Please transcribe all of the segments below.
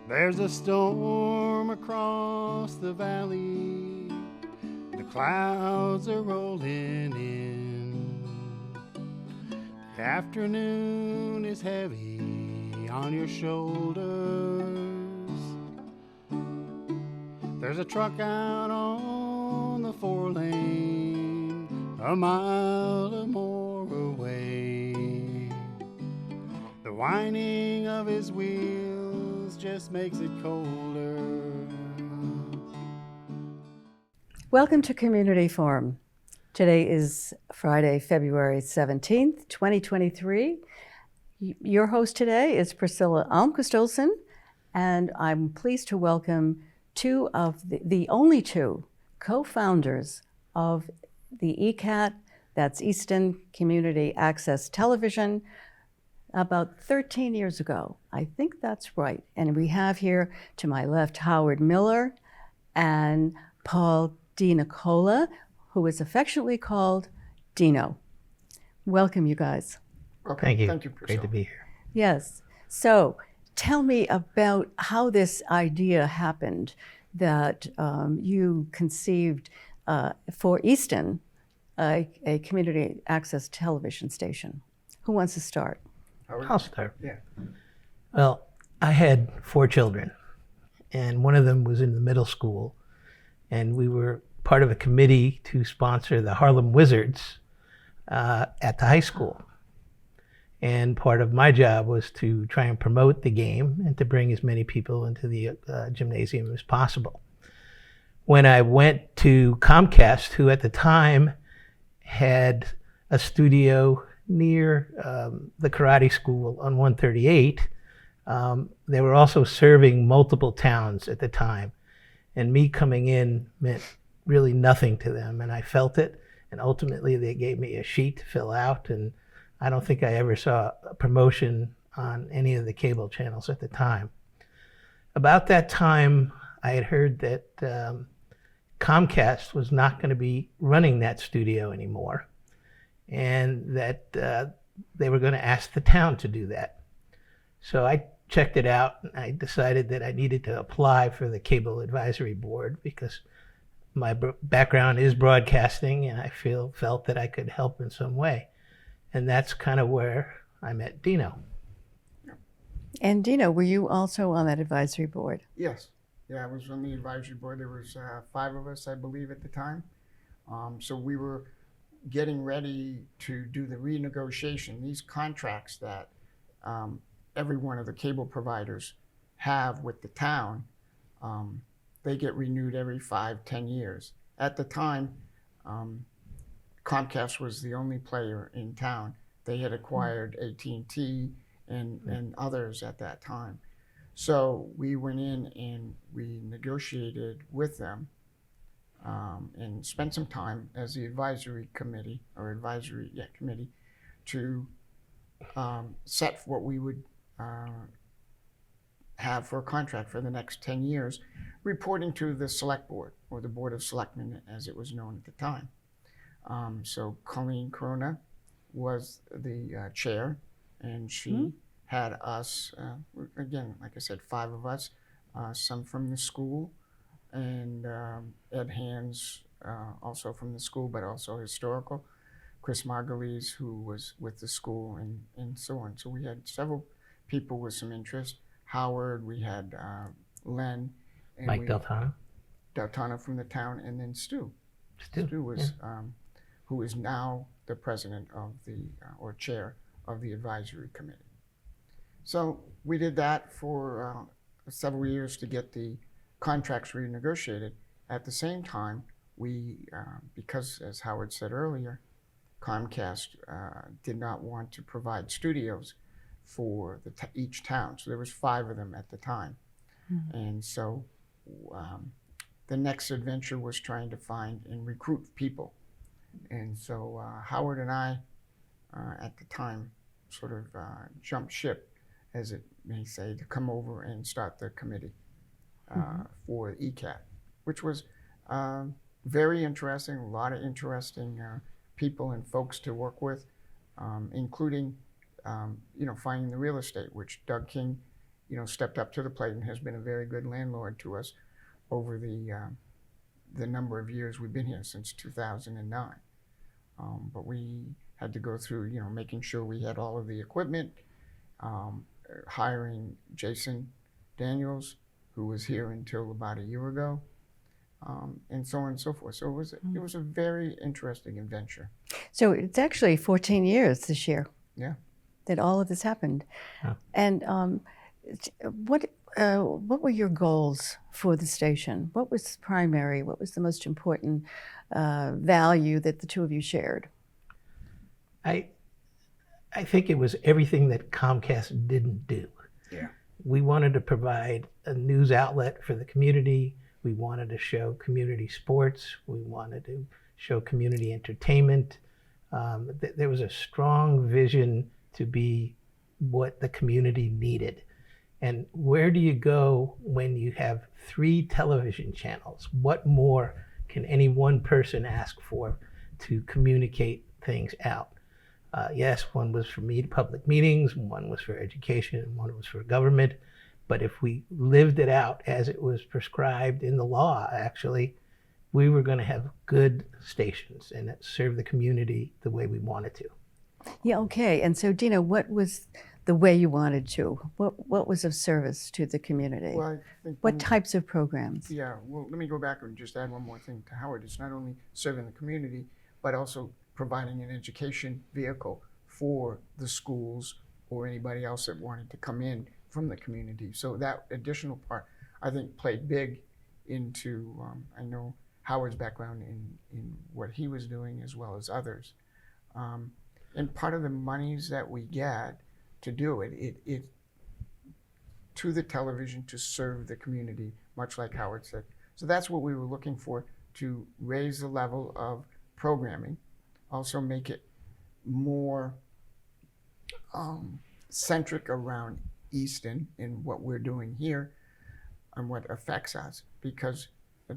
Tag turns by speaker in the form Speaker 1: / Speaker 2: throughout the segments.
Speaker 1: There's a storm across the valley. The clouds are rolling in. The afternoon is heavy on your shoulders. There's a truck out on the 4-lane, a mile or more away. The whining of his wheels just makes it colder.
Speaker 2: Welcome to Community Forum. Today is Friday, February 17th, 2023. Your host today is Priscilla Almquist-Olsen, and I'm pleased to welcome two of the only two co-founders of the ECAT, that's Easton Community Access Television, about 13 years ago. I think that's right. And we have here to my left Howard Miller and Paul DiNicola, who is affectionately called Dino. Welcome, you guys.
Speaker 3: Okay.
Speaker 4: Thank you.
Speaker 3: Thank you, Priscilla.
Speaker 4: Great to be here.
Speaker 2: Yes. So tell me about how this idea happened that you conceived for Easton, a community access television station. Who wants to start?
Speaker 3: Howard?
Speaker 4: I'll start.
Speaker 3: Yeah.
Speaker 4: Well, I had 4 children, and one of them was in the middle school, and we were part of a committee to sponsor the Harlem Wizards at the high school. And part of my job was to try and promote the game and to bring as many people into the gymnasium as possible. When I went to Comcast, who at the time had a studio near the karate school on 138, they were also serving multiple towns at the time. And me coming in meant really nothing to them, and I felt it. And ultimately, they gave me a sheet to fill out, and I don't think I ever saw a promotion on any of the cable channels at the time. About that time, I had heard that Comcast was not going to be running that studio anymore, and that they were going to ask the town to do that. So I checked it out, and I decided that I needed to apply for the Cable Advisory Board because my background is broadcasting, and I felt that I could help in some way. And that's kind of where I met Dino.
Speaker 2: And Dino, were you also on that advisory board?
Speaker 3: Yes. Yeah, I was on the advisory board. There was 5 of us, I believe, at the time. So we were getting ready to do the renegotiation. These contracts that every one of the cable providers have with the town, they get renewed every 5-10 years. At the time, Comcast was the only player in town. They had acquired AT&T and others at that time. So we went in and we negotiated with them and spent some time as the advisory committee to set what we would have for a contract for the next 10 years, reporting to the select board, or the Board of Selectmen as it was known at the time. So Colleen Corona was the chair, and she had us, again, like I said, 5 of us, some from the school, and Ed Hands, also from the school, but also historical, Chris Margulies, who was with the school, and so on. So we had several people with some interest. Howard, we had Len. And
Speaker 4: Mike Deltano.
Speaker 3: Deltano from the town, and then Stu.
Speaker 4: Stu
Speaker 3: was, who is now the president of the, or chair of the advisory committee. So we did that for several years to get the contracts renegotiated. At the same time, we, because as Howard said earlier, Comcast did not want to provide studios for each town. So there was 5 of them at the time. And so the next adventure was trying to find and recruit people. And so Howard and I, at the time, sort of jumped ship, as it may say, to come over and start the committee for ECAT, which was very interesting, a lot of interesting people and folks to work with, including finding the real estate, which Doug King stepped up to the plate and has been a very good landlord to us over the number of years we've been here, since 2009. But we had to go through, making sure we had all of the equipment, hiring Jason Daniels, who was here until about a year ago, and so on and so forth. So it was a very interesting adventure.
Speaker 2: So it's actually 14 years this year.
Speaker 3: Yeah.
Speaker 2: That all of this happened.
Speaker 4: Yeah.
Speaker 2: And what were your goals for the station? What was primary? What was the most important value that the two of you shared?
Speaker 4: I think it was everything that Comcast didn't do.
Speaker 3: Yeah.
Speaker 4: We wanted to provide a news outlet for the community. We wanted to show community sports. We wanted to show community entertainment. There was a strong vision to be what the community needed. And where do you go when you have 3 television channels? What more can any one person ask for to communicate things out? Yes, one was for public meetings, one was for education, and one was for government. But if we lived it out as it was prescribed in the law, actually, we were going to have good stations and that serve the community the way we wanted to.
Speaker 2: Yeah, okay. And so, Dina, what was the way you wanted to? What was of service to the community?
Speaker 3: Well, I think
Speaker 2: What types of programs?
Speaker 3: Yeah, well, let me go back and just add one more thing to Howard. It's not only serving the community, but also providing an education vehicle for the schools or anybody else that wanted to come in from the community. So that additional part, I think, played big into, I know Howard's background in what he was doing as well as others. And part of the monies that we get to do it to the television to serve the community, much like Howard said. So that's what we were looking for, to raise the level of programming, also make it more centric around Easton and what we're doing here and what affects us. Because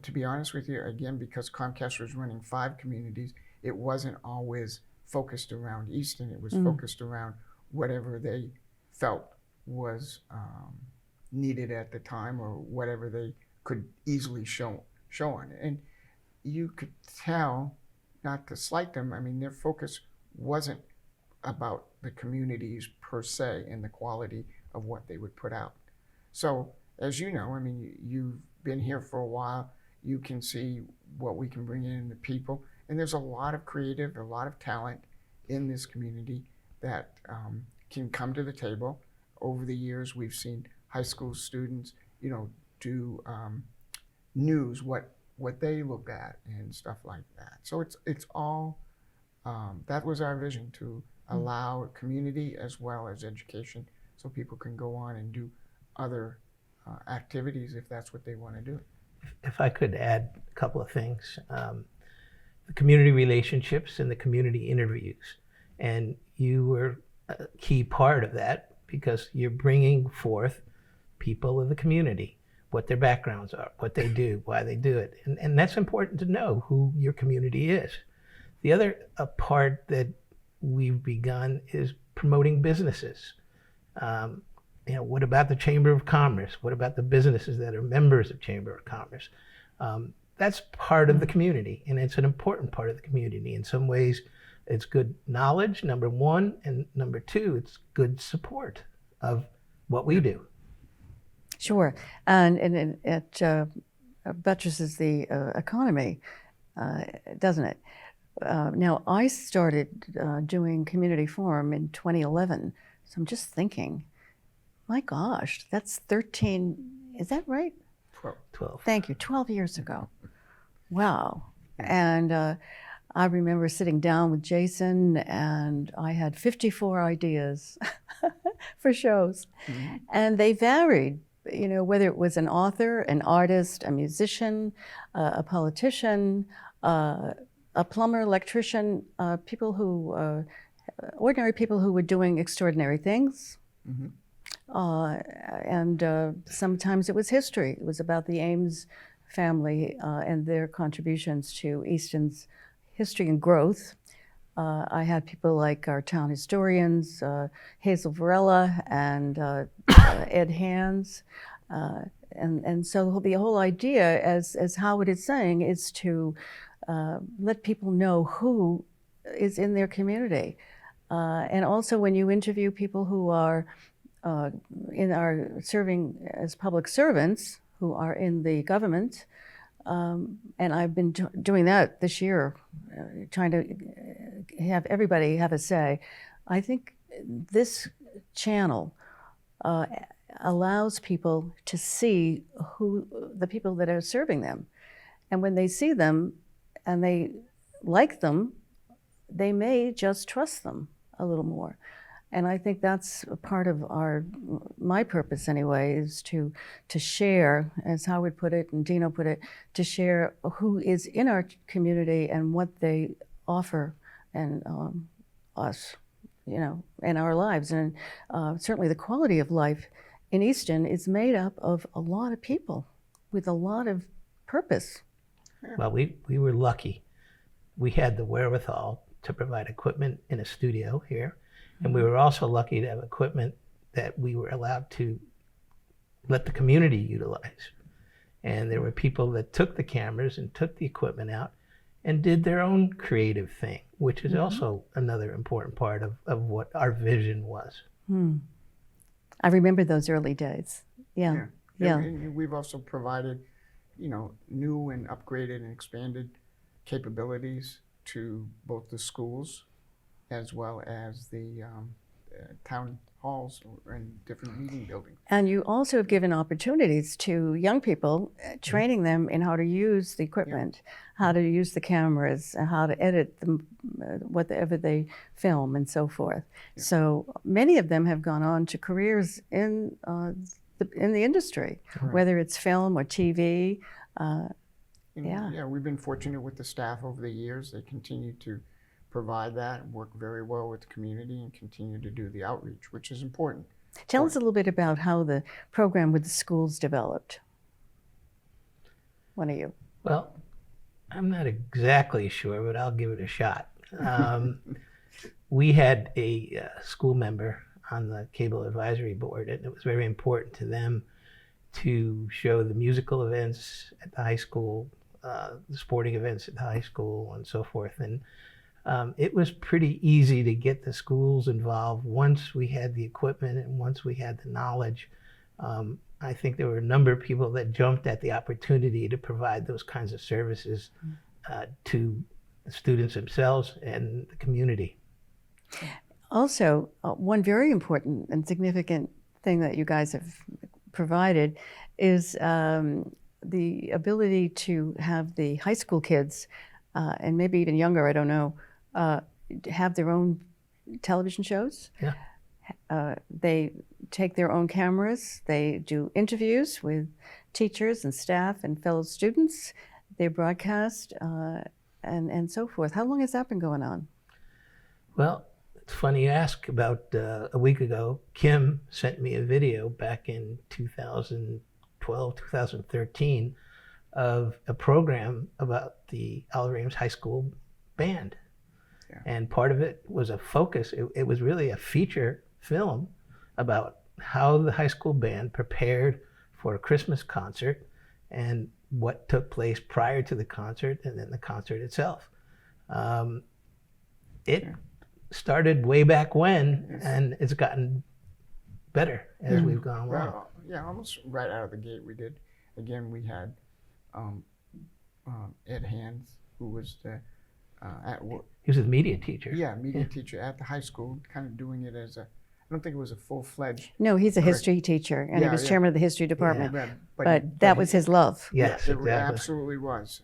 Speaker 3: to be honest with you, again, because Comcast was running 5 communities, it wasn't always focused around Easton. It was focused around whatever they felt was needed at the time, or whatever they could easily show on it. And you could tell, not to slight them, I mean, their focus wasn't about the communities per se and the quality of what they would put out. So, as you know, I mean, you've been here for a while, you can see what we can bring in the people. And there's a lot of creative, a lot of talent in this community that can come to the table. Over the years, we've seen high school students, do news, what they look at and stuff like that. So it's all, that was our vision, to allow community as well as education, so people can go on and do other activities if that's what they want to do.
Speaker 4: If I could add a couple of things. The community relationships and the community interviews. And you were a key part of that, because you're bringing forth people of the community, what their backgrounds are, what they do, why they do it. And that's important to know who your community is. The other part that we've begun is promoting businesses. What about the Chamber of Commerce? What about the businesses that are members of Chamber of Commerce? That's part of the community, and it's an important part of the community. In some ways, it's good knowledge, number one, and number two, it's good support of what we do.
Speaker 2: Sure, and it buttresses the economy, doesn't it? Now, I started doing community forum in 2011, so I'm just thinking, my gosh, that's 13, is that right?
Speaker 4: 12.
Speaker 2: Thank you, 12 years ago. Wow. And I remember sitting down with Jason, and I had 54 ideas for shows. Mm-hmm. And they varied, whether it was an author, an artist, a musician, a politician, a plumber, electrician, ordinary people who were doing extraordinary things. Mm-hmm. And sometimes it was history. It was about the Ames family and their contributions to Easton's history and growth. I had people like our town historians, Hazel Varela and Ed Hands. And so the whole idea, as Howard is saying, is to let people know who is in their community. And also when you interview people who are serving as public servants, who are in the government, and I've been doing that this year, trying to have everybody have a say. I think this channel allows people to see who the people that are serving them. And when they see them and they like them, they may just trust them a little more. And I think that's a part of my purpose anyway, is to share, as Howard put it and Dino put it, to share who is in our community and what they offer and us, in our lives. And certainly the quality of life in Easton is made up of a lot of people with a lot of purpose.
Speaker 4: Well, we were lucky. We had the wherewithal to provide equipment in a studio here. And we were also lucky to have equipment that we were allowed to let the community utilize. And there were people that took the cameras and took the equipment out and did their own creative thing, which is also another important part of what our vision was.
Speaker 2: I remember those early days. Yeah.
Speaker 3: And we've also provided, new and upgraded and expanded capabilities to both the schools as well as the town halls and different meeting buildings.
Speaker 2: And you also have given opportunities to young people, training them in how to use the equipment, how to use the cameras, how to edit them, whatever they film and so forth. Yeah. So many of them have gone on to careers in the industry, whether it's film or TV.
Speaker 3: We've been fortunate with the staff over the years. They continue to provide that and work very well with the community and continue to do the outreach, which is important.
Speaker 2: Tell us a little bit about how the program with the schools developed. One of you.
Speaker 4: Well, I'm not exactly sure, but I'll give it a shot. We had a school member on the cable advisory board, and it was very important to them to show the musical events at the high school, the sporting events at the high school, and so forth. And it was pretty easy to get the schools involved once we had the equipment and once we had the knowledge. I think there were a number of people that jumped at the opportunity to provide those kinds of services to the students themselves and the community.
Speaker 2: Also, one very important and significant thing that you guys have provided is the ability to have the high school kids, and maybe even younger, I don't know, have their own television shows.
Speaker 4: Yeah.
Speaker 2: They take their own cameras. They do interviews with teachers and staff and fellow students. They broadcast and so forth. How long has that been going on?
Speaker 4: Well, it's funny you ask. About a week ago, Kim sent me a video back in 2012, 2013 of a program about the Oliver Ames High School band. Yeah. And part of it was a focus. It was really a feature film about how the high school band prepared for a Christmas concert and what took place prior to the concert and then the concert itself. It started way back when, and it's gotten better as we've gone along.
Speaker 3: Well, yeah, almost right out of the gate we did. Again, we had Ed Hands, who was the
Speaker 4: he was a media teacher.
Speaker 3: Yeah, media teacher at the high school, kind of doing it as I don't think it was a full-fledged.
Speaker 2: No, he's a history teacher, and he was chairman of the history department. Yeah. But that was his love.
Speaker 4: Yes,
Speaker 3: it
Speaker 4: exactly.
Speaker 3: absolutely was.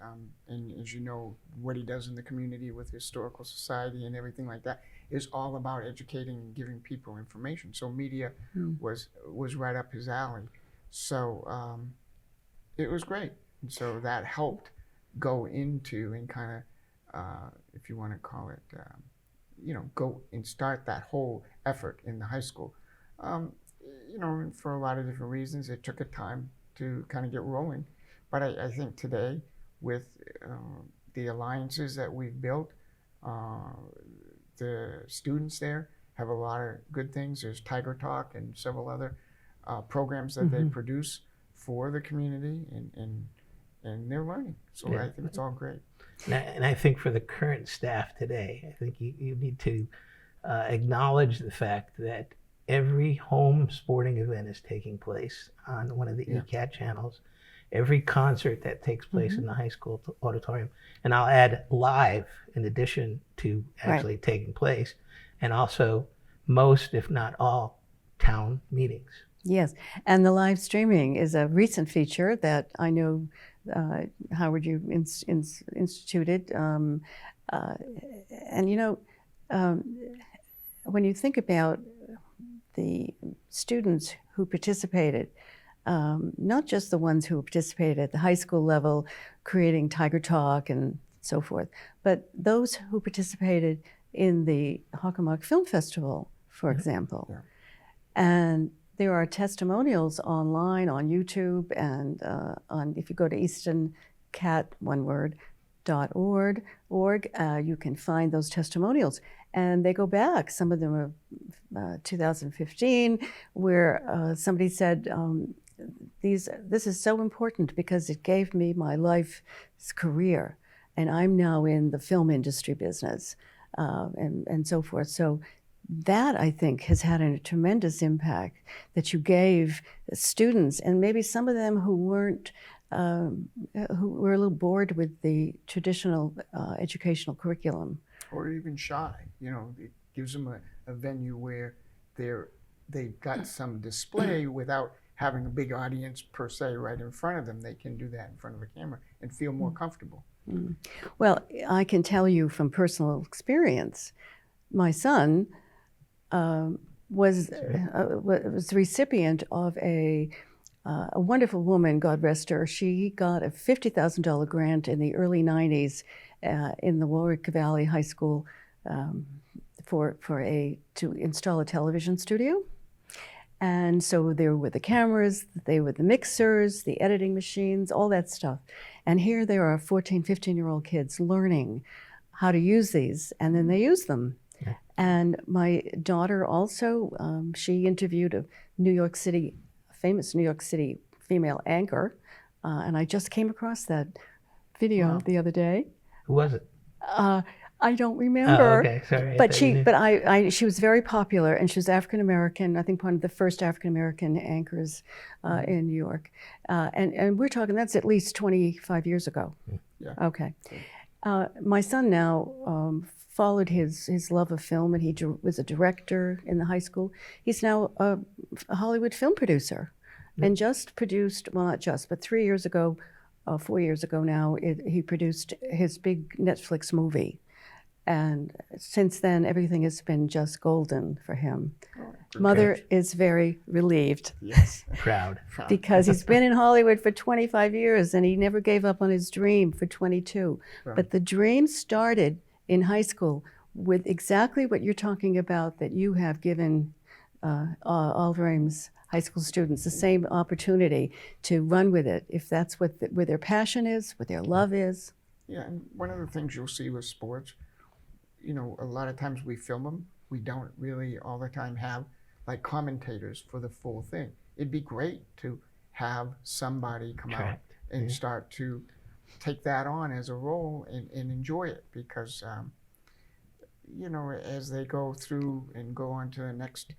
Speaker 3: And as you know, what he does in the community with Historical Society and everything like that is all about educating and giving people information. So media was right up his alley. So it was great. And so that helped go into and kind of, if you want to call it, go and start that whole effort in the high school. For a lot of different reasons, it took a time to kind of get rolling. But I think today, with the alliances that we've built, the students there have a lot of good things. There's Tiger Talk and several other programs that they produce for the community, and they're learning. So I think it's all great.
Speaker 4: And I think for the current staff today, I think you need to acknowledge the fact that every home sporting event is taking place on one of the ECAT channels. Every concert that takes place in the high school auditorium, and I'll add live in addition to actually taking place, and also most, if not all, town meetings.
Speaker 2: Yes, and the live streaming is a recent feature that I know, Howard, you instituted. And you know, when you think about the students who participated, not just the ones who participated at the high school level, creating Tiger Talk and so forth, but those who participated in the Hockomock Film Festival, for example.
Speaker 3: Yeah.
Speaker 2: And there are testimonials online on YouTube and if you go to eastoncat.org, you can find those testimonials. And they go back. Some of them are 2015, where somebody said, this is so important because it gave me my life's career, and I'm now in the film industry business, and so forth. So that, I think, has had a tremendous impact that you gave students, and maybe some of them who weren't, who were a little bored with the traditional educational curriculum.
Speaker 3: Or even shy. You know, it gives them a venue where they've got some display without having a big audience per se right in front of them. They can do that in front of a camera and feel more comfortable.
Speaker 2: Well, I can tell you from personal experience, my son was the recipient of a wonderful woman, God rest her. She got a $50,000 grant in the early 90s in the Warwick Valley High School to install a television studio. And so they were with the cameras, they were the mixers, the editing machines, all that stuff. And here there are 14, 15-year-old kids learning how to use these, and then they use them. Yeah. And my daughter also, she interviewed a famous New York City female anchor, and I just came across that video the other day.
Speaker 4: Who was it?
Speaker 2: I don't remember.
Speaker 4: Oh, okay, sorry.
Speaker 2: But she was very popular, and she was African American. I think one of the first African American anchors in New York. And we're talking, that's at least 25 years ago.
Speaker 3: Yeah.
Speaker 2: Okay. My son now followed his love of film, and he was a director in the high school. He's now a Hollywood film producer, and just produced, well, not just, but 3 years ago, 4 years ago now, he produced his big Netflix movie. And since then, everything has been just golden for him. Mother is very relieved.
Speaker 3: Yes.
Speaker 4: Proud.
Speaker 2: Because he's been in Hollywood for 25 years and he never gave up on his dream for 22. Right. But the dream started in high school with exactly what you're talking about, that you have given Alvarene's high school students the same opportunity to run with it, if that's where their passion is, what their love is.
Speaker 3: Yeah, and one of the things you'll see with sports, you know, a lot of times we film them. We don't really all the time have like commentators for the full thing. It'd be great to have somebody come out and start to take that on as a role and enjoy it, because, you know, as they go through and go on to the next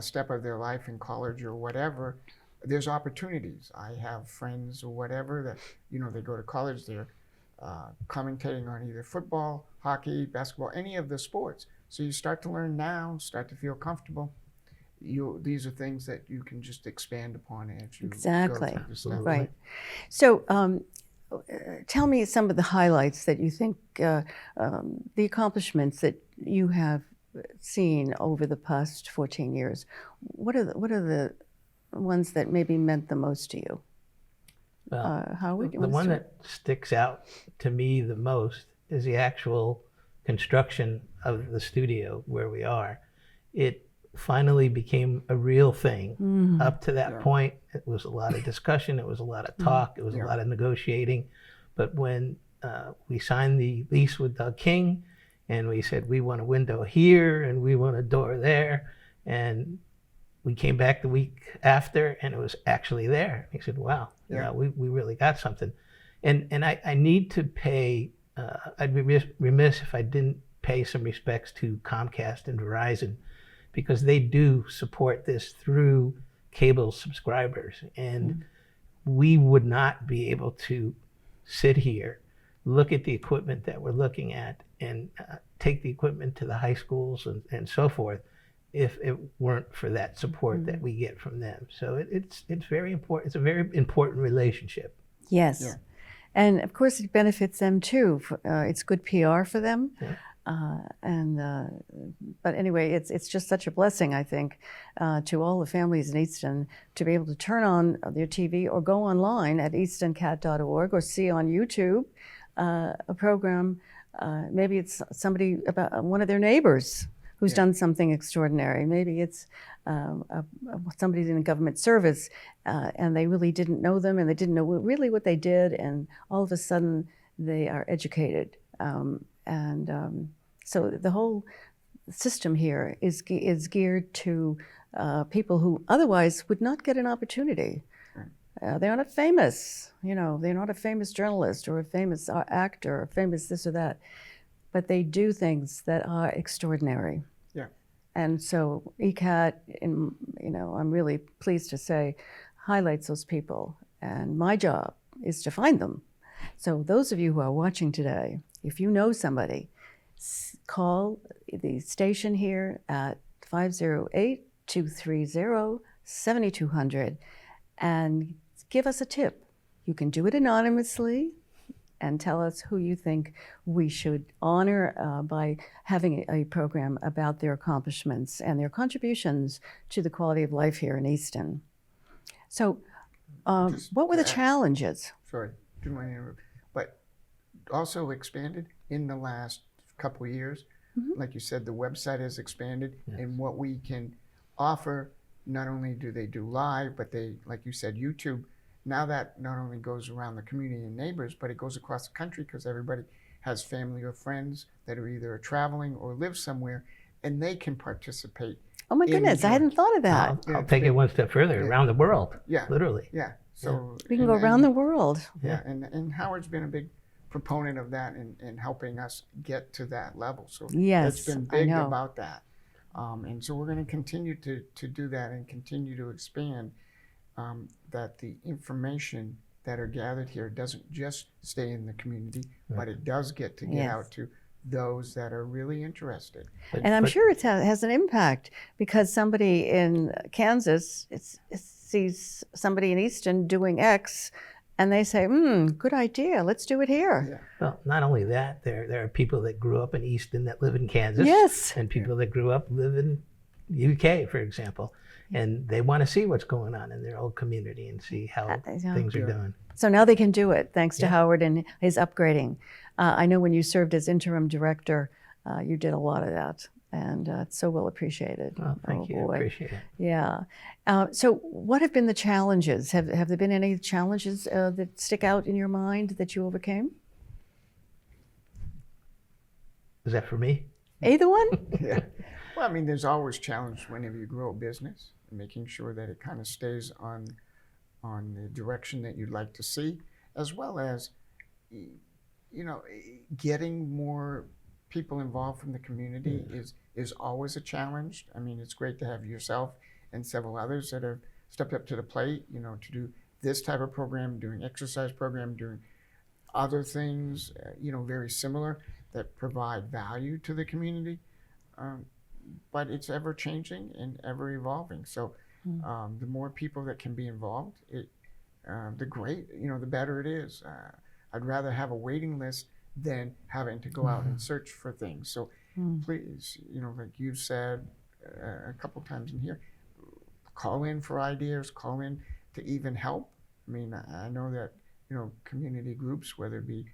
Speaker 3: step of their life in college or whatever, there's opportunities. I have friends or whatever that, you know, they go to college, they're commentating on either football, hockey, basketball, any of the sports. So you start to learn now, start to feel comfortable. These are things that you can just expand upon as you go through the stuff.
Speaker 2: Right. So tell me some of the highlights that you think, the accomplishments that you have seen over the past 14 years. What are the ones that maybe meant the most to you?
Speaker 4: Well,
Speaker 2: Howard,
Speaker 4: the one that sticks out to me the most is the actual construction of the studio where we are. It finally became a real thing. Mm-hmm. Up to that point, it was a lot of discussion, it was a lot of talk, it was a lot of negotiating. But when we signed the lease with Doug King and we said, we want a window here and we want a door there. And we came back the week after and it was actually there. He said, wow,
Speaker 3: Yeah.
Speaker 4: we really got something. And I need to pay, I'd be remiss if I didn't pay some respects to Comcast and Verizon, because they do support this through cable subscribers. And we would not be able to sit here, look at the equipment that we're looking at, and take the equipment to the high schools and so forth, if it weren't for that support that we get from them. So it's very important. It's a very important relationship.
Speaker 2: Yes.
Speaker 3: Yeah.
Speaker 2: And of course, it benefits them too. It's good PR for them.
Speaker 4: Yeah.
Speaker 2: But anyway, it's just such a blessing, I think, to all the families in Easton to be able to turn on their TV or go online at eastoncat.org or see on YouTube a program. Maybe it's somebody about one of their neighbors who's done something extraordinary. Maybe it's somebody in a government service and they really didn't know them and they didn't know really what they did, and all of a sudden they are educated. So the whole system here is geared to people who otherwise would not get an opportunity. They're not famous, they're not a famous journalist or a famous actor or famous this or that, but they do things that are extraordinary.
Speaker 3: Yeah.
Speaker 2: And so ECAT, I'm really pleased to say, highlights those people. And my job is to find them. So those of you who are watching today, if you know somebody, call the station here at 508-230-7200 and give us a tip. You can do it anonymously and tell us who you think we should honor by having a program about their accomplishments and their contributions to the quality of life here in Easton. So what were the challenges?
Speaker 3: Sorry, didn't want to interrupt. But also expanded in the last couple of years. Like you said, the website has expanded, and what we can offer, not only do they do live, but they, like you said, YouTube. Now that not only goes around the community and neighbors, but it goes across the country because everybody has family or friends that are either traveling or live somewhere, and they can participate.
Speaker 2: Oh my goodness, I hadn't thought of that.
Speaker 4: I'll take it one step further, around the world, literally.
Speaker 3: Yeah, so
Speaker 2: we can go around the world.
Speaker 3: Yeah, and Howard's been a big proponent of that and helping us get to that level. So
Speaker 2: yes,
Speaker 3: it's been big about that. And so we're going to continue to do that and continue to expand that the information that are gathered here doesn't just stay in the community, but it does get out to those that are really interested.
Speaker 2: And I'm sure it has an impact because somebody in Kansas sees somebody in Easton doing X, and they say, good idea, let's do it here.
Speaker 3: Yeah.
Speaker 4: Well, not only that, there are people that grew up in Easton that live in Kansas.
Speaker 2: Yes.
Speaker 4: And people that grew up live in UK, for example. And they want to see what's going on in their old community and see how things are done.
Speaker 2: So now they can do it, thanks to Howard and his upgrading. I know when you served as interim director, you did a lot of that, and it's so well appreciated.
Speaker 4: Well, thank you. I appreciate it.
Speaker 2: Yeah. So what have been the challenges? Have there been any challenges that stick out in your mind that you overcame?
Speaker 4: Is that for me?
Speaker 2: Either one?
Speaker 3: Yeah. Well, I mean, there's always challenge whenever you grow a business, making sure that it kind of stays on the direction that you'd like to see, as well as, getting more people involved from the community is always a challenge. I mean, it's great to have yourself and several others that have stepped up to the plate, to do this type of program, doing exercise program, doing other things, very similar that provide value to the community. But it's ever changing and ever evolving. So the more people that can be involved, the better it is. I'd rather have a waiting list than having to go out and search for things. So please, like you've said a couple times in here, call in for ideas, call in to even help. I mean, I know that, community groups, whether it be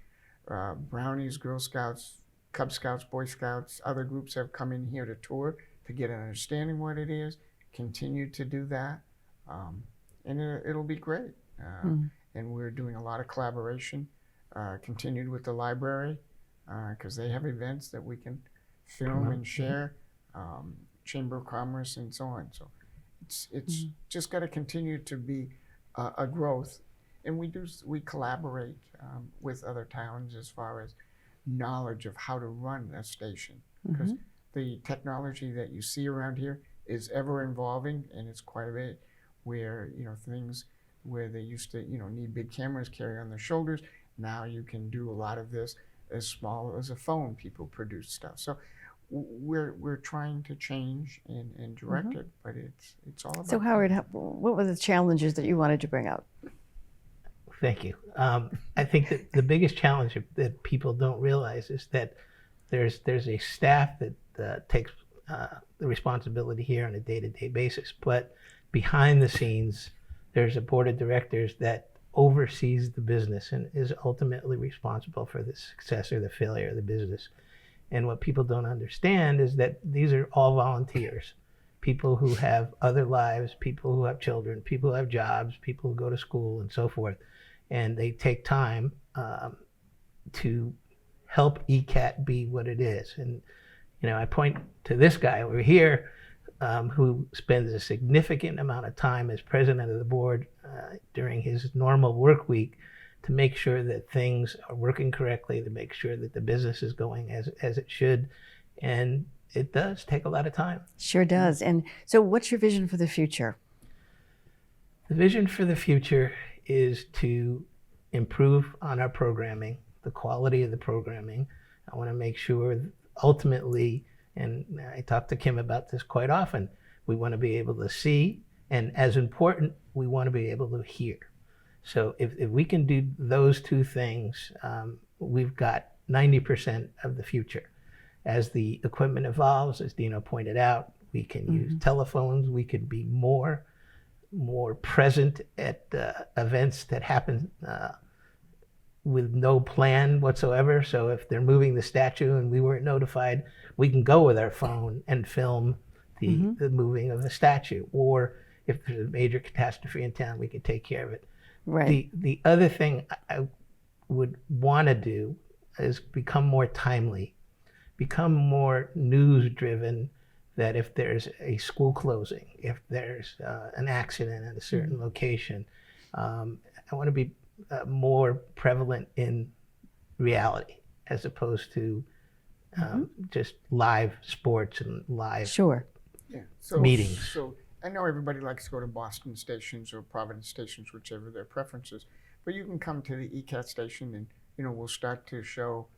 Speaker 3: Brownies, Girl Scouts, Cub Scouts, Boy Scouts, other groups have come in here to tour to get an understanding what it is, continue to do that, and it'll be great. And we're doing a lot of collaboration, continued with the library, because they have events that we can film and share, Chamber of Commerce and so on. So it's just got to continue to be a growth. And we collaborate with other towns as far as knowledge of how to run a station, because the technology that you see around here is ever evolving, and it's quite a bit where, things where they used to, need big cameras carry on their shoulders. Now you can do a lot of this as small as a phone. People produce stuff. So we're trying to change and direct it, but it's all about.
Speaker 2: So Howard, what were the challenges that you wanted to bring up?
Speaker 4: Thank you. I think that the biggest challenge that people don't realize is that there's a staff that takes the responsibility here on a day-to-day basis, but behind the scenes, there's a board of directors that oversees the business and is ultimately responsible for the success or the failure of the business. And what people don't understand is that these are all volunteers. People who have other lives, people who have children, people who have jobs, people who go to school and so forth. And they take time to help ECAT be what it is. And, I point to this guy over here who spends a significant amount of time as president of the board during his normal work week to make sure that things are working correctly, to make sure that the business is going as it should. And it does take a lot of time.
Speaker 2: Sure does. And so what's your vision for the future?
Speaker 4: The vision for the future is to improve on our programming, the quality of the programming. I want to make sure ultimately, and I talk to Kim about this quite often, we want to be able to see, and as important, we want to be able to hear. So if we can do those two things, we've got 90% of the future. As the equipment evolves, as Dino pointed out, we can use telephones, we can be more present at events that happen with no plan whatsoever. So if they're moving the statue and we weren't notified, we can go with our phone and film the moving of the statue. Or if there's a major catastrophe in town, we can take care of it.
Speaker 2: Right.
Speaker 4: The other thing I would want to do is become more timely, become more news driven, that if there's a school closing, if there's an accident at a certain location, I want to be more prevalent in reality as opposed to just live sports and live meetings.
Speaker 3: So I know everybody likes to go to Boston stations or Providence stations, whichever their preference is, but you can come to the ECAT station and, we'll start to show,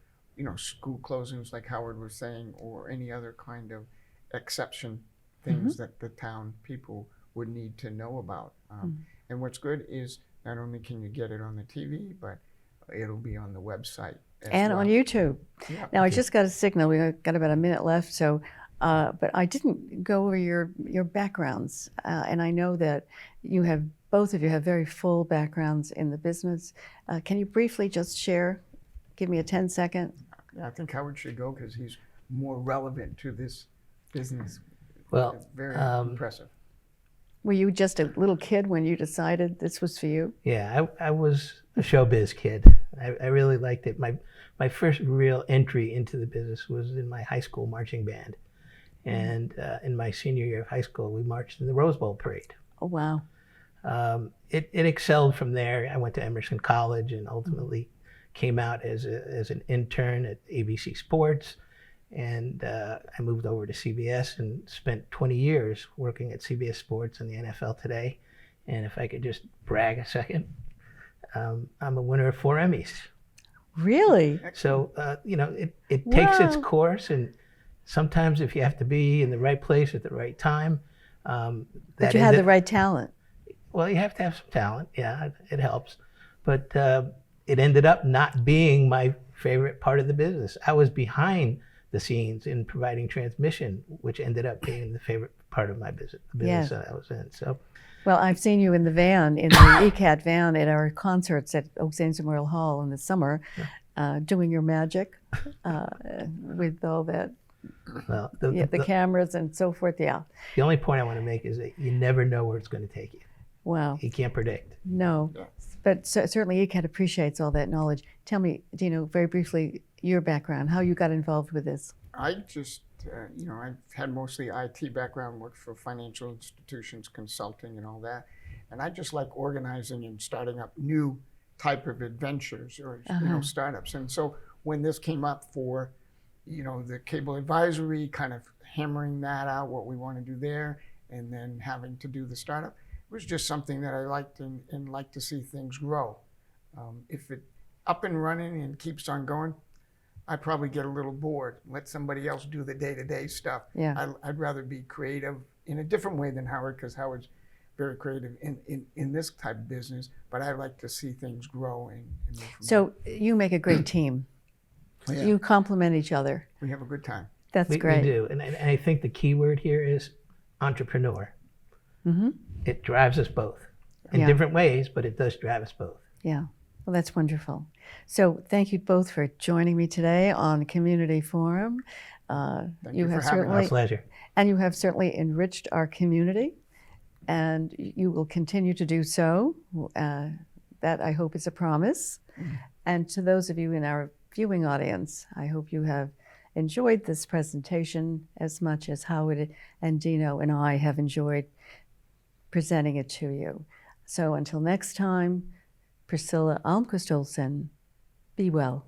Speaker 3: school closings like Howard was saying, or any other kind of exception things that the town people would need to know about. And what's good is not only can you get it on the TV, but it'll be on the website
Speaker 2: and on YouTube.
Speaker 3: Yeah.
Speaker 2: Now I just got a signal. We got about a minute left, so but I didn't go over your backgrounds, and I know that both of you have very full backgrounds in the business. Can you briefly just share? Give me a 10-second.
Speaker 3: Yeah, I think Howard should go because he's more relevant to this business.
Speaker 4: Well,
Speaker 3: it's very impressive.
Speaker 2: Were you just a little kid when you decided this was for you?
Speaker 4: Yeah, I was a showbiz kid. I really liked it. My first real entry into the business was in my high school marching band. And in my senior year of high school, we marched in the Rose Bowl parade.
Speaker 2: Oh, wow.
Speaker 4: It excelled from there. I went to Emerson College and ultimately came out as an intern at ABC Sports. And I moved over to CBS and spent 20 years working at CBS Sports and the NFL Today. And if I could just brag a second, I'm a winner of 4 Emmys.
Speaker 2: Really?
Speaker 4: So, it takes its course. And sometimes if you have to be in the right place at the right time.
Speaker 2: But you had the right talent.
Speaker 4: Well, you have to have some talent. Yeah, it helps. But it ended up not being my favorite part of the business. I was behind the scenes in providing transmission, which ended up being the favorite part of my business, that I was in. So,
Speaker 2: well, I've seen you in the van, in the ECAT van at our concerts at Oak Saints Memorial Hall in the summer, doing your magic with all that,
Speaker 4: well,
Speaker 2: the cameras and so forth. Yeah.
Speaker 4: The only point I want to make is that you never know where it's going to take you.
Speaker 2: Wow.
Speaker 4: You can't predict.
Speaker 2: No.
Speaker 3: Yeah.
Speaker 2: But certainly ECAT appreciates all that knowledge. Tell me, Dino, very briefly, your background, how you got involved with this.
Speaker 3: I just, I've had mostly IT background, worked for financial institutions, consulting and all that. And I just like organizing and starting up new type of adventures or, startups. And so when this came up for, the cable advisory, kind of hammering that out, what we want to do there, and then having to do the startup, it was just something that I liked and like to see things grow. If it up and running and keeps on going, I'd probably get a little bored. Let somebody else do the day-to-day stuff.
Speaker 2: Yeah.
Speaker 3: I'd rather be creative in a different way than Howard, because Howard's very creative in this type of business. But I like to see things grow and move from
Speaker 2: So you make a great team.
Speaker 3: there. Yeah,
Speaker 2: You complement each other.
Speaker 3: we have a good time.
Speaker 2: That's
Speaker 4: We
Speaker 2: great.
Speaker 4: do. And I think the key word here is entrepreneur.
Speaker 2: Mm-hmm.
Speaker 4: It drives us both in
Speaker 2: Yeah.
Speaker 4: different ways, but it does drive us both.
Speaker 2: Yeah. Well, that's wonderful. So thank you both for joining me today on Community Forum.
Speaker 3: Thank you for having
Speaker 4: Our
Speaker 3: us.
Speaker 4: pleasure.
Speaker 2: And you have certainly enriched our community, and you will continue to do so. That, I hope, is a promise. And to those of you in our viewing audience, I hope you have enjoyed this presentation as much as Howard and Dino and I have enjoyed presenting it to you. So until next time, Priscilla Almquist-Olsen, be well.